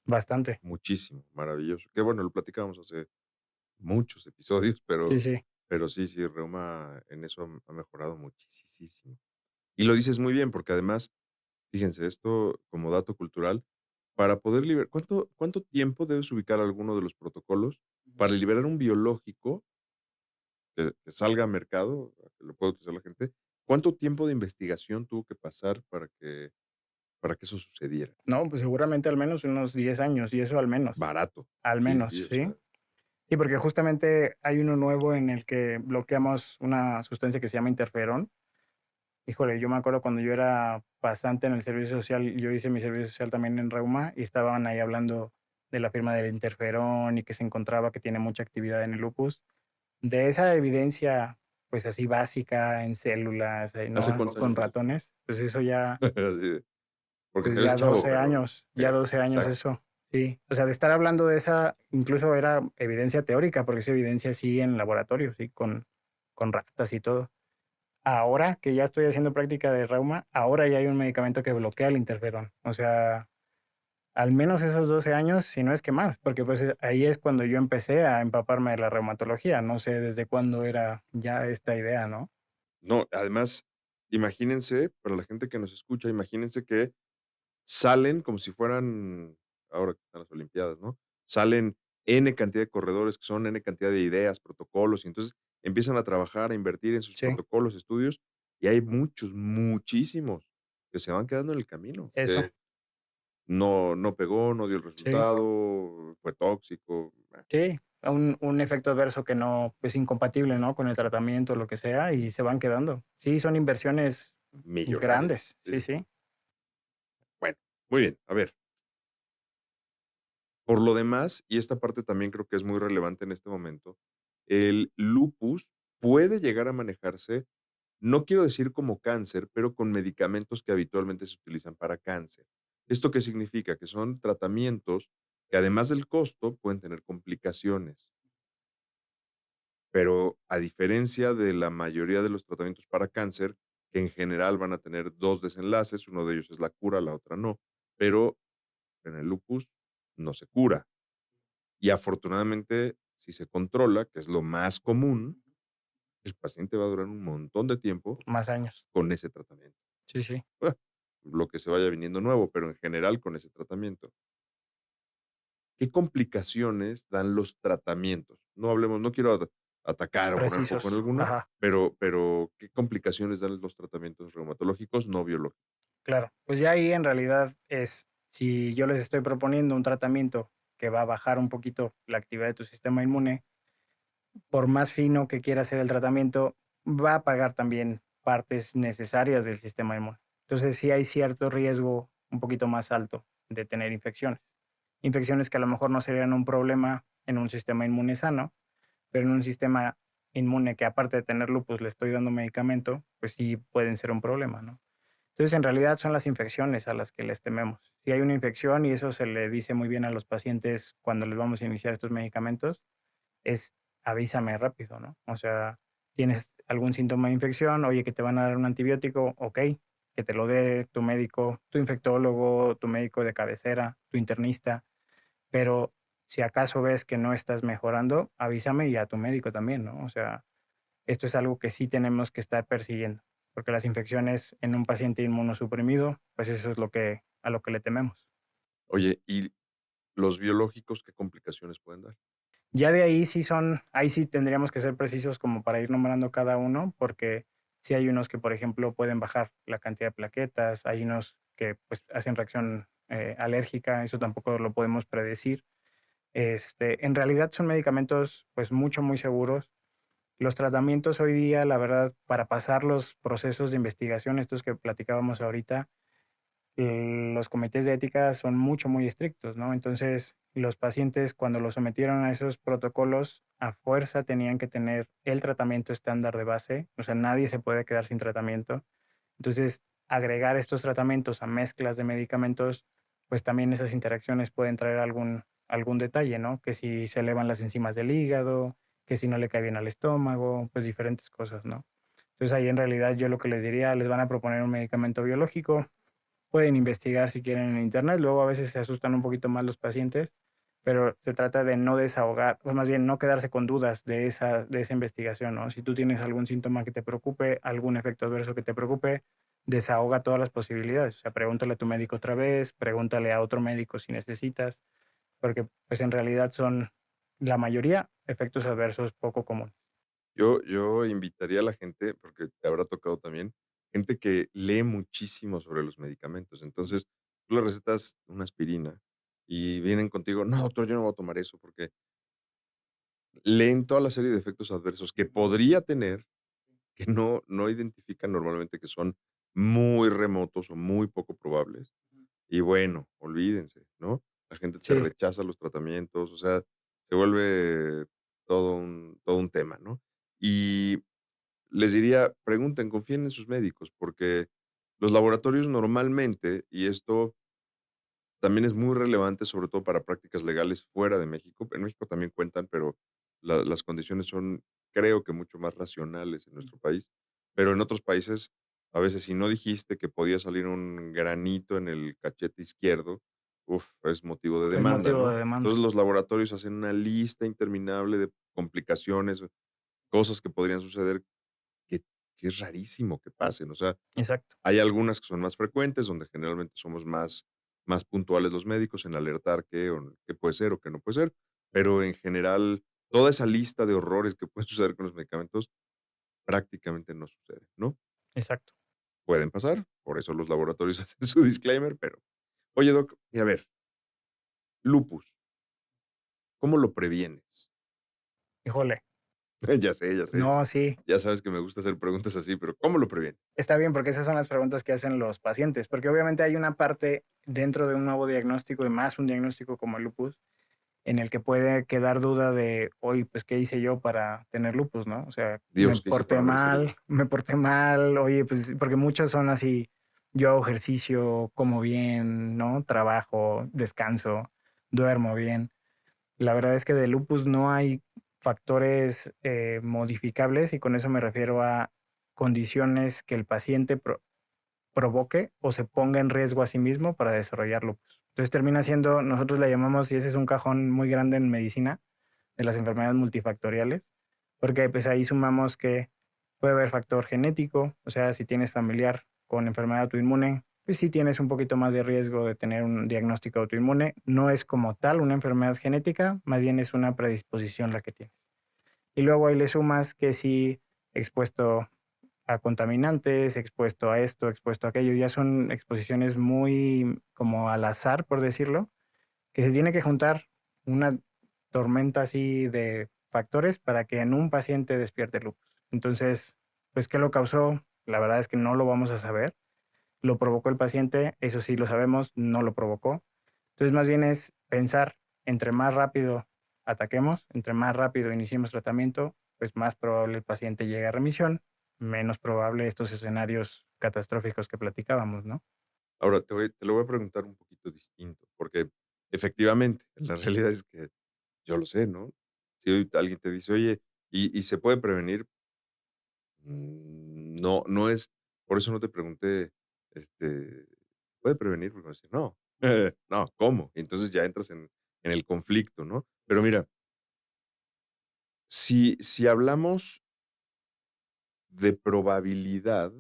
Bastante. muchísimo, maravilloso. Qué bueno, lo platicábamos hace muchos episodios, Sí, pero sí. pero sí, sí, reuma en eso ha mejorado muchísimo. Y lo dices muy bien, porque además, fíjense, esto como dato cultural, para poder liberar ¿cuánto tiempo debes ubicar alguno de los protocolos para liberar un biológico que salga a mercado, que lo pueda utilizar la gente? ¿Cuánto tiempo de investigación tuvo que pasar para que eso sucediera? No, pues seguramente al menos unos 10 años, y eso al menos. Barato. Al Sí, sí, menos, o ¿sí? sea, Sí, porque justamente hay uno nuevo en el que bloqueamos una sustancia que se llama interferón. Híjole, yo me acuerdo cuando yo era pasante en el servicio social, yo hice mi servicio social también en Reuma y estaban ahí hablando de la firma del interferón y que se encontraba que tiene mucha actividad en el lupus. De esa evidencia, pues así básica en células, ¿hace ¿no? cuántos Con años es? ratones, pues eso ya, Así de porque te pues ves ya chavo, 12 pero años, ya 12 años exacto. eso, sí. O sea, de estar hablando de esa, incluso era evidencia teórica, porque es evidencia sí en laboratorio, sí, con ratas y todo. Ahora que ya estoy haciendo práctica de reuma, ahora ya hay un medicamento que bloquea el interferón. O sea, al menos esos 12 años, si no es que más, porque pues ahí es cuando yo empecé a empaparme de la reumatología. No sé desde cuándo era ya esta idea, ¿no? No, además imagínense, para la gente que nos escucha, imagínense que salen como si fueran, ahora que están las olimpiadas, ¿no? Salen N cantidad de corredores, que son N cantidad de ideas, protocolos, y entonces empiezan a trabajar, a invertir en sus Sí, protocolos, estudios, y hay muchos, muchísimos que se van quedando en el camino, eso, que no pegó, no dio el sí, resultado, fue tóxico, sí, un efecto adverso que no, pues incompatible, ¿no? Con el tratamiento, lo que sea, y se van quedando. Sí, son inversiones millonarios. grandes, Sí, sí, sí, sí. sí, Bueno, muy bien, a ver, por lo demás, y esta parte también creo que es muy relevante en este momento, el lupus puede llegar a manejarse, no quiero decir como cáncer, pero con medicamentos que habitualmente se utilizan para cáncer. ¿Esto qué significa? Que son tratamientos que además del costo pueden tener complicaciones, pero a diferencia de la mayoría de los tratamientos para cáncer, que en general van a tener dos desenlaces, uno de ellos es la cura, la otra no, pero en el lupus no se cura. Y afortunadamente, si se controla, que es lo más común, el paciente va a durar un montón de tiempo más años. con ese tratamiento. Sí, sí. Bueno, lo que se vaya viniendo nuevo, pero en general con ese tratamiento. ¿Qué complicaciones dan los tratamientos? No hablemos, no quiero atacar o poner foco en Precisos, alguno, ajá, pero ¿qué complicaciones dan los tratamientos reumatológicos no biológicos? claro. Pues ya ahí en realidad es, si yo les estoy proponiendo un tratamiento que va a bajar un poquito la actividad de tu sistema inmune, por más fino que quiera ser el tratamiento, va a pagar también partes necesarias del sistema inmune. Entonces sí hay cierto riesgo un poquito más alto de tener infecciones. Infecciones que a lo mejor no serían un problema en un sistema inmune sano, pero en un sistema inmune que aparte de tener lupus le estoy dando medicamento, pues sí pueden ser un problema, ¿no? Entonces, en realidad son las infecciones a las que les tememos. Si hay una infección, y eso se le dice muy bien a los pacientes cuando les vamos a iniciar estos medicamentos, es avísame rápido, ¿no? O sea, tienes algún síntoma de infección, oye, que te van a dar un antibiótico, ok, que te lo dé tu médico, tu infectólogo, tu médico de cabecera, tu internista, pero si acaso ves que no estás mejorando, avísame y a tu médico también, ¿no? O sea, esto es algo que sí tenemos que estar persiguiendo, porque las infecciones en un paciente inmunosuprimido, pues eso es lo que a lo que le tememos. Oye, ¿y los biológicos qué complicaciones pueden dar? Ya de ahí sí son, ahí sí tendríamos que ser precisos como para ir nombrando cada uno, porque sí hay unos que, por ejemplo, pueden bajar la cantidad de plaquetas, hay unos que pues hacen reacción alérgica, eso tampoco lo podemos predecir. En realidad son medicamentos pues mucho, muy seguros. Los tratamientos hoy día, la verdad, para pasar los procesos de investigación, estos que platicábamos ahorita, los comités de ética son mucho, muy estrictos, ¿no? Entonces, los pacientes cuando los sometieron a esos protocolos, a fuerza tenían que tener el tratamiento estándar de base, o sea, nadie se puede quedar sin tratamiento. Entonces, agregar estos tratamientos a mezclas de medicamentos, pues también esas interacciones pueden traer algún detalle, ¿no? Que si se elevan las enzimas del hígado, que si no le cae bien al estómago, pues diferentes cosas, ¿no? Entonces ahí en realidad yo lo que les diría, les van a proponer un medicamento biológico, pueden investigar si quieren en internet, luego a veces se asustan un poquito más los pacientes, pero se trata de no desahogar, o más bien no quedarse con dudas de esa investigación, ¿no? Si tú tienes algún síntoma que te preocupe, algún efecto adverso que te preocupe, desahoga todas las posibilidades. O sea, pregúntale a tu médico otra vez, pregúntale a otro médico si necesitas, porque pues en realidad son la mayoría efectos adversos poco comunes. Yo invitaría a la gente, porque te habrá tocado también, gente que lee muchísimo sobre los medicamentos. Entonces, tú le recetas una aspirina y vienen contigo, no, doctor, yo no voy a tomar eso porque leen toda la serie de efectos adversos que podría tener, que no identifican normalmente, que son muy remotos o muy poco probables. Y bueno, olvídense, ¿no? La gente te Sí, rechaza los tratamientos, o sea, se vuelve todo un tema, ¿no? Y les diría, pregunten, confíen en sus médicos, porque los laboratorios normalmente, y esto también es muy relevante, sobre todo para prácticas legales fuera de México. En México también cuentan, pero las condiciones son, creo que mucho más racionales en nuestro país. Pero en otros países, a veces si no dijiste que podía salir un granito en el cachete izquierdo, uf, es motivo de es demanda, motivo ¿no? de Entonces demanda. los laboratorios hacen una lista interminable de complicaciones, cosas que podrían suceder que que es rarísimo que pasen. O sea, Exacto, hay algunas que son más frecuentes, donde generalmente somos más puntuales los médicos en alertar qué puede ser o qué no puede ser, pero en general, toda esa lista de horrores que pueden suceder con los medicamentos prácticamente no sucede, ¿no? exacto. Pueden pasar, por eso los laboratorios hacen su disclaimer, pero oye, doc, y a ver, lupus, ¿cómo lo previenes? Híjole, Ya sé, ya sé. no, sí, Ya sabes que me gusta hacer preguntas así, pero ¿cómo lo previenes? está bien, porque esas son las preguntas que hacen los pacientes, porque obviamente hay una parte dentro de un nuevo diagnóstico y más un diagnóstico como el lupus, en el que puede quedar duda de, oye, pues, ¿qué hice yo para tener lupus, no? O sea, Dios, ¿qué hice para merecer esto? me porté mal, oye, pues, porque muchos son así, yo hago ejercicio, como bien, ¿no? Trabajo, descanso, duermo bien. La verdad es que de lupus no hay factores modificables y con eso me refiero a condiciones que el paciente provoque o se ponga en riesgo a sí mismo para desarrollar lupus. Entonces termina siendo, nosotros le llamamos, y ese es un cajón muy grande en medicina, de las enfermedades multifactoriales, porque pues ahí sumamos que puede haber factor genético, o sea, si tienes familiar con enfermedad autoinmune, pues sí tienes un poquito más de riesgo de tener un diagnóstico autoinmune. No es como tal una enfermedad genética, más bien es una predisposición la que tienes. Y luego ahí le sumas que si expuesto a contaminantes, expuesto a esto, expuesto a aquello, ya son exposiciones muy como al azar, por decirlo, que se tiene que juntar una tormenta así de factores para que en un paciente despierte lupus. Entonces, pues, ¿qué lo causó? La verdad es que no lo vamos a saber. Lo provocó el paciente, eso sí lo sabemos, no lo provocó. Entonces, más bien es pensar, entre más rápido ataquemos, entre más rápido iniciemos tratamiento, pues más probable el paciente llegue a remisión, menos probable estos escenarios catastróficos que platicábamos, ¿no? Ahora te lo voy a preguntar un poquito distinto, porque efectivamente, la realidad es que yo lo sé, ¿no? Si hoy alguien te dice: "Oye, ¿y se puede prevenir?". No, no es por eso no te pregunté, ¿puede prevenir? Porque me vas a decir: "No". No, ¿cómo? Y entonces ya entras en el conflicto, ¿no? Pero mira, si hablamos de probabilidad,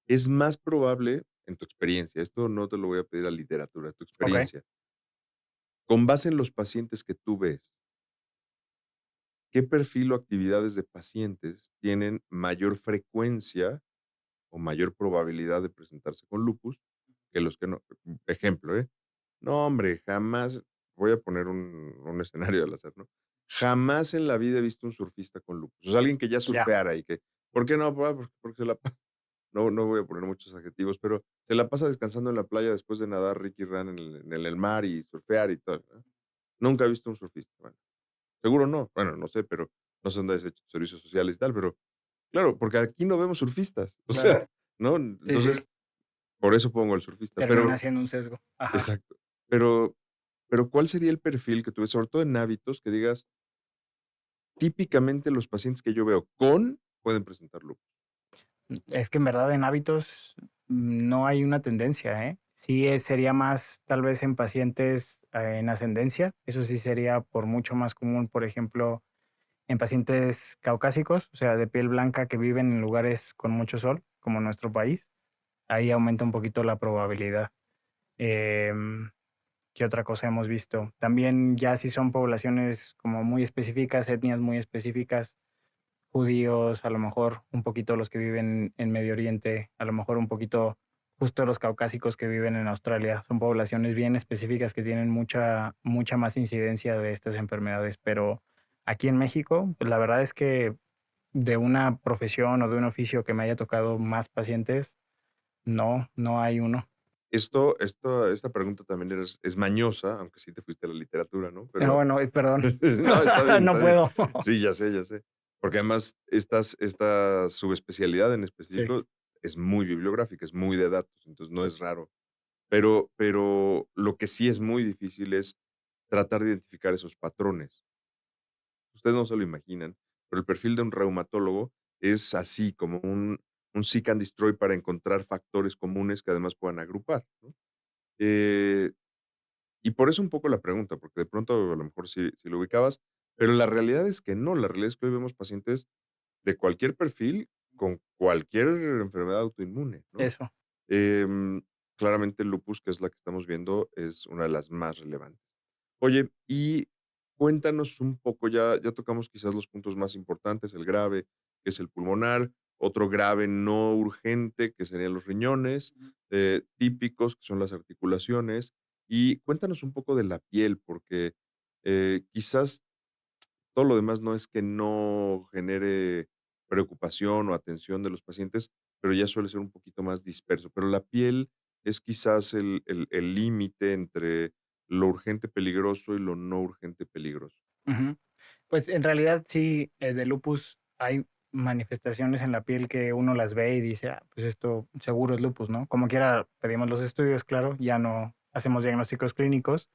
es más probable, en tu experiencia, esto no te lo voy a pedir a literatura, tu Ok. experiencia, con base en los pacientes que tú ves, ¿qué perfil o actividades de pacientes tienen mayor frecuencia o mayor probabilidad de presentarse con lupus que los que no? Ejemplo, ¿eh? No, hombre, jamás, voy a poner un escenario al azar, ¿no? Jamás en la vida he visto un surfista con lupus. O sea, alguien que ya Ya, surfeara y que, ¿por qué no? Porque no voy a poner muchos adjetivos, pero se la pasa descansando en la playa después de nadar Ricky Ran en el mar y surfear y todo, ¿no? Nunca he visto un surfista. Bueno, seguro no. Bueno, no sé, pero no sé dónde has hecho servicios sociales y tal, pero claro, porque aquí no vemos surfistas. O claro. sea, ¿no? Sí, sí. Entonces, por eso pongo el surfista. Termina Pero, siendo un sesgo. Ajá. exacto. Pero, pero ¿cuál sería el perfil que tú ves, sobre todo en hábitos, que digas, típicamente los pacientes que yo veo con pueden presentar lupus? Es que en verdad en hábitos no hay una tendencia, ¿eh? Sí, sería más tal vez en pacientes en ascendencia. Eso sí sería por mucho más común, por ejemplo, en pacientes caucásicos, o sea, de piel blanca que viven en lugares con mucho sol, como nuestro país. Ahí aumenta un poquito la probabilidad. Em, ¿Qué otra cosa hemos visto? También ya si son poblaciones como muy específicas, etnias muy específicas, judíos, a lo mejor un poquito los que viven en Medio Oriente, a lo mejor un poquito justo los caucásicos que viven en Australia. Son poblaciones bien específicas que tienen mucha más incidencia de estas enfermedades. Pero aquí en México, pues la verdad es que de una profesión o de un oficio que me haya tocado más pacientes, no hay uno. Esta pregunta también es mañosa, aunque sí te fuiste a la literatura, ¿no? Ah, Pero bueno, perdón. no, está bien, No está bien. puedo. Sí, ya sé, ya sé. Porque además esta subespecialidad en Sí, específico es muy bibliográfica, es muy de datos, entonces no es raro. Pero lo que sí es muy difícil es tratar de identificar esos patrones. Ustedes no se lo imaginan, pero el perfil de un reumatólogo es así como un seek and destroy para encontrar factores comunes que además puedan agrupar, ¿no? Eh, y por eso un poco la pregunta, porque de pronto a lo mejor sí lo ubicabas, pero la realidad es que no, la realidad es que hoy vemos pacientes de cualquier perfil con cualquier enfermedad autoinmune, ¿no? Eso. Em, Claramente el lupus, que es la que estamos viendo, es una de las más relevantes. Oye, y cuéntanos un poco, ya tocamos quizás los puntos más importantes, el grave, que es el pulmonar, otro grave no urgente, que serían los riñones, típicos, que son las articulaciones, y cuéntanos un poco de la piel, porque quizás todo lo demás no es que no genere preocupación o atención de los pacientes, pero ya suele ser un poquito más disperso. Pero la piel es quizás el límite entre lo urgente peligroso y lo no urgente peligroso. Ujú. Pues en realidad sí, de lupus hay manifestaciones en la piel que uno las ve y dice, ah, pues esto seguro es lupus, ¿no? Como quiera, pedimos los estudios, claro, ya no hacemos diagnósticos clínicos,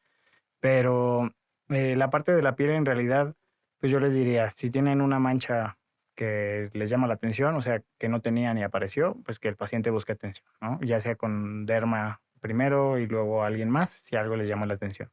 pero la parte de la piel en realidad, pues yo les diría, si tienen una mancha que les llama la atención, o sea, que no tenía ni apareció, pues que el paciente busque atención, ¿no? Ya sea con derma primero y luego alguien más, si algo les llama la atención.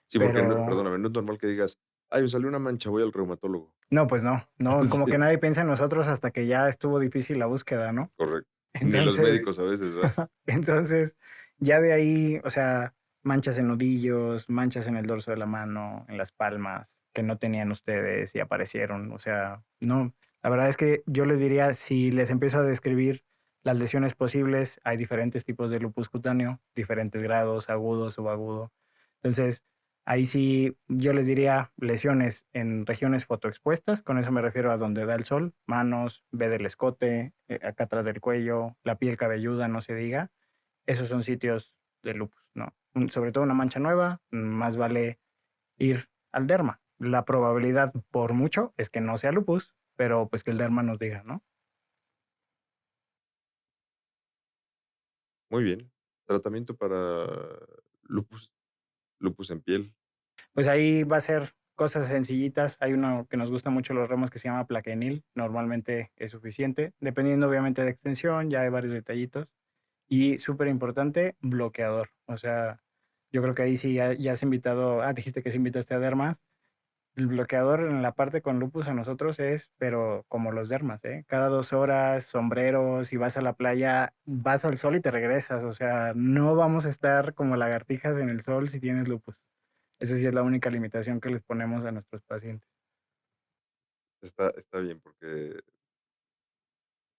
Sí, porque no, Pero perdóname, no es normal que digas, ay, me salió una mancha, voy al reumatólogo. no, pues no, no, como Sí, que nadie piensa en nosotros hasta que ya estuvo difícil la búsqueda, ¿no? correcto. Ni los Entonces, médicos a veces, ¿verdad? entonces, ya de ahí, o sea, manchas en nudillos, manchas en el dorso de la mano, en las palmas, que no tenían ustedes y aparecieron, o sea, no. La verdad es que yo les diría, si les empiezo a describir las lesiones posibles, hay diferentes tipos de lupus cutáneo, diferentes grados, agudo, subagudo. Entonces, ahí sí, yo les diría lesiones en regiones fotoexpuestas, con eso me refiero a donde da el sol, manos, ve del escote, acá atrás del cuello, la piel cabelluda, no se diga. Esos son sitios de lupus, ¿no? Sobre todo una mancha nueva, más vale ir al derma. La probabilidad por mucho es que no sea lupus, pero pues que el derma nos diga, ¿no? Muy bien. Tratamiento para lupus, lupus en piel. Pues ahí va a ser cosas sencillitas. Hay uno que nos gusta mucho los remos que se llama plaquenil. Normalmente es suficiente, dependiendo obviamente de extensión, ya hay varios detallitos. Y súper importante, bloqueador. O sea, yo creo que ahí sí ya has invitado, dijiste que sí invitaste a dermas. El bloqueador en la parte con lupus a nosotros es, pero como los dermas, ¿eh? Cada 2 horas, sombreros, si vas a la playa, vas al sol y te regresas. O sea, no vamos a estar como lagartijas en el sol si tienes lupus. Esa sí es la única limitación que les ponemos a nuestros pacientes. Está bien, porque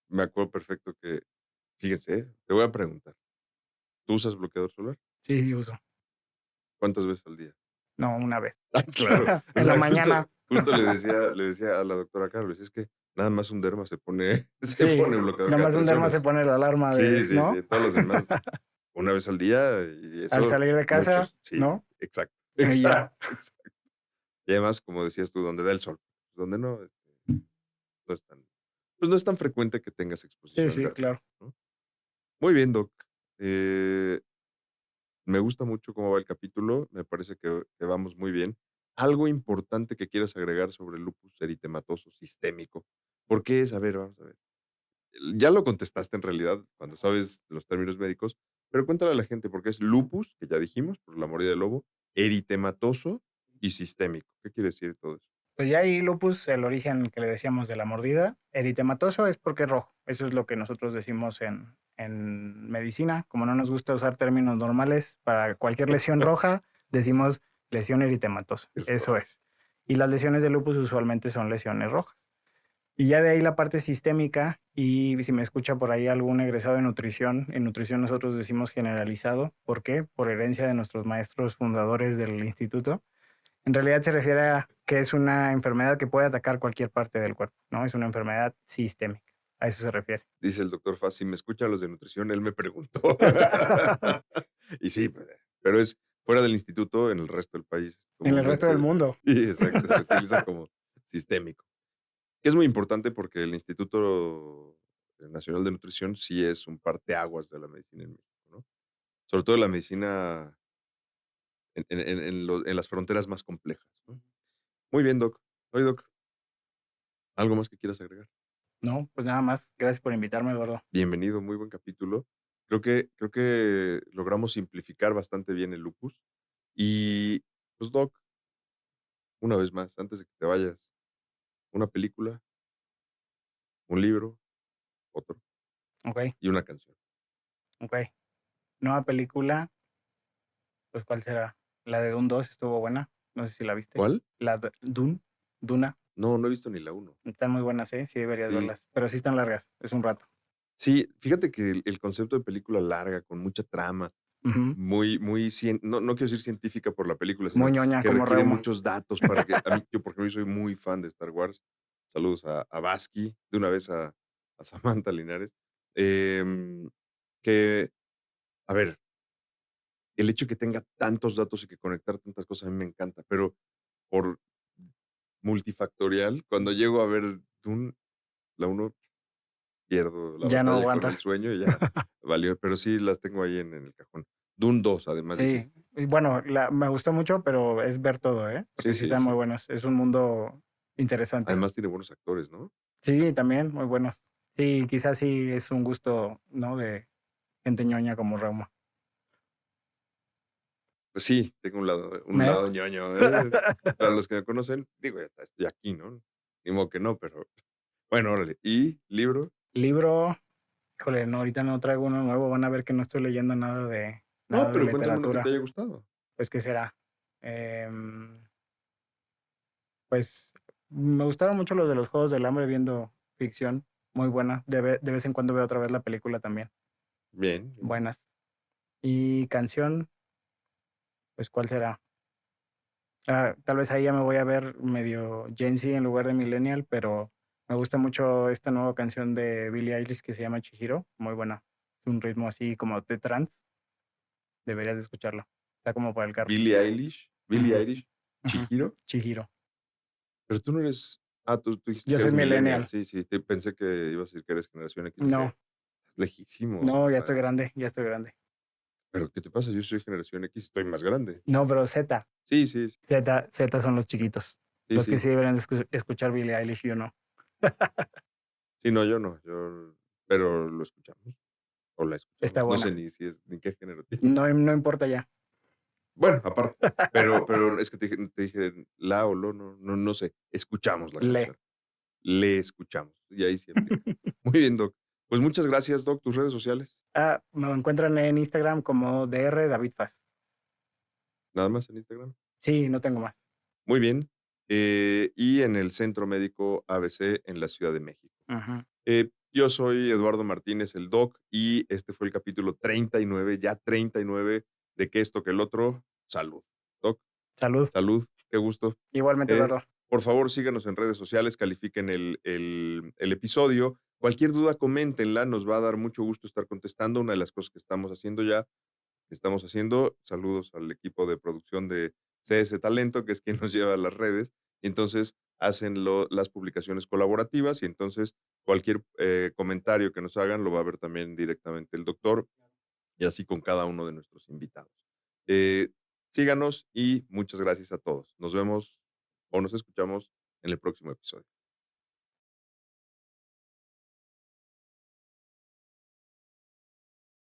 me acuerdo perfecto que, fíjense, te voy a preguntar, ¿tú usas bloqueador solar? Sí, sí uso. ¿Cuántas veces al día? No, una vez. Ah, claro. O En la sea, mañana. justo le decía a la doctora Carlos, es que nada más un derma se pone se Sí, pone bloqueador nada cada más un 3 derma se horas. pone la alarma Sí, de, sí, ¿no? sí, todos los demás una vez al día y Al eso salir de casa, muchos, sí, ¿no? exacto, Y ya. exacto, exacto. Y además, como decías tú, donde da el sol, donde no, no es tan, pues, no es tan frecuente que tengas Sí, exposición al sí, derma, claro. ¿no? Muy bien, doc. Eh, Me gusta mucho cómo va el capítulo, me parece que vamos muy bien. ¿Algo importante que quieras agregar sobre el lupus eritematoso sistémico? ¿Por qué es? A ver, vamos a ver. Ya lo contestaste en realidad cuando sabes los términos médicos, pero cuéntale a la gente por qué es lupus, que ya dijimos, por la mordida del lobo, eritematoso y sistémico. ¿Qué quiere decir todo eso? Pues ya ahí lupus, el origen que le decíamos de la mordida, eritematoso es porque es rojo. Eso es lo que nosotros decimos en medicina. Como no nos gusta usar términos normales, para cualquier lesión roja decimos lesión eritematosa. Es Eso rojo. es. Y las lesiones de lupus usualmente son lesiones rojas. Y ya de ahí la parte sistémica, y si me escucha por ahí algún egresado de nutrición, en nutrición nosotros decimos generalizado. ¿Por qué? Por herencia de nuestros maestros fundadores del instituto. En realidad se refiere a que es una enfermedad que puede atacar cualquier parte del cuerpo, ¿no? Es una enfermedad sistémica. A eso se refiere. Dice el doctor Faz, si me escuchan los de nutrición, él me preguntó. Y sí, pues, pero es fuera del instituto, en el resto del país, En el resto del comúnmente, mundo. sí, exacto, se utiliza como sistémico. Que es muy importante porque el Instituto Nacional de Nutrición sí es un parteaguas de la medicina en México, ¿no? Sobre todo la medicina en las fronteras más complejas, ¿no? Muy bien, doc. Oye, doc, ¿algo más que quieras agregar? No, pues nada más. Gracias por invitarme, Eduardo. Bienvenido, muy buen capítulo. Creo que logramos simplificar bastante bien el lupus. Y, pues, doc, una vez más, antes de que te vayas, una película, un libro. otro, Ok, y una canción. ok. Nueva película, pues ¿cuál será? La de Dune 2 estuvo buena. No sé si la viste. ¿Cuál? La de Dune, Duna. No, no he visto ni la uno. Están muy buenas, ¿eh? Sí deberías Sí. verlas. Pero sí están largas. Es un rato. Sí, fíjate que el concepto de película larga, con mucha trama, Ujú. no quiero decir científica por la película, Muy sino ñoña que como requiere Reuma. muchos datos para que a mí, yo porque yo soy muy fan de Star Wars. Saludos a Basky, de una vez a Samantha Linares. Em, que, a ver, el hecho de que tenga tantos datos y que conectar tantas cosas a mí me encanta, pero por multifactorial, cuando llego a ver Dune, la uno pierdo la Ya no batalla con el aguantas. sueño y ya valió, pero sí las tengo ahí en el cajón. Dune 2, además Sí. dijiste. Y bueno, me gustó mucho, pero es ver todo, ¿eh? Sí, Porque sí sí, están muy sí. buenos. Es un mundo interesante. Además tiene buenos actores, ¿no? Sí, también muy buenos. Sí, quizás sí es un gusto, ¿no? De gente ñoña como Reuma. Pues sí, tengo un ¿Eh? lado ñoño, ¿eh? Para los que me conocen, digo, ya está, estoy aquí, ¿no? Ni modo que no, pero bueno, órale. ¿Y libro? Libro, híjole, no, ahorita no traigo uno nuevo. Van a ver que no estoy leyendo No, nada de pero cuéntame uno que te literatura. haya gustado. Pues, ¿qué será? Em, pues me gustaron mucho los de los Juegos del Hambre viendo ficción. Muy buena. De vez en cuando veo otra vez la película también. Bien, bien. Buenas. Y canción, pues, ¿cuál será? Tal vez ahí ya me voy a ver medio Gen Z en lugar de Millennial, pero me gusta mucho esta nueva canción de Billie Eilish que se llama Chihiro. Muy buena. Es un ritmo así como de trance. Deberías de escucharlo. Está como para el carro. Billie Ujú, Eilish, ujú. Chihiro. Chihiro. Pero tú no eres, tú dijiste Yo que soy eres millennial. Millennial. Sí, sí, pensé que ibas a decir que eres generación X. No, Dije, es lejísimos, no, o ya sea, estoy grande, ya estoy grande. pero ¿qué te pasa? Yo soy generación X, estoy más grande. No, pero Z. Sí, sí, sí, Z son los chiquitos. sí, Los que sí. sí deberían de escuchar Billie Eilish y yo no. Sí, no, yo no, pero lo escuchamos, o la Está escuchamos. No sé buena. ni qué género tiene. No, no importa ya. Bueno, aparte, pero es que te dije la o lo, no sé. Escuchamos la Le. canción. Le escuchamos. Y ahí sí aplica. Muy bien, Doc. Pues muchas gracias, Doc. Tus redes sociales. Me encuentran en Instagram como DR David Faz. Nada más en Instagram. Sí, no tengo más. Muy bien. Y en el Centro Médico ABC en la Ciudad de México. Ujú. Yo soy Eduardo Martínez, el Doc, y este fue el capítulo 39, ya 39 de que esto que el otro. Salud. Doc, Salud. salud. Qué gusto. Igualmente, Eh, Eduardo. por favor, síganos en redes sociales, califiquen el episodio. Cualquier duda, coméntenla. Nos va a dar mucho gusto estar contestando. Una de las cosas que estamos haciendo. Saludos al equipo de producción de CS Talento, que es quien nos lleva a las redes. Y entonces hacen las publicaciones colaborativas y entonces cualquier comentario que nos hagan lo va a ver también directamente el doctor y así con cada uno de nuestros invitados. Eh, Síganos y muchas gracias a todos. Nos vemos o nos escuchamos en el próximo episodio.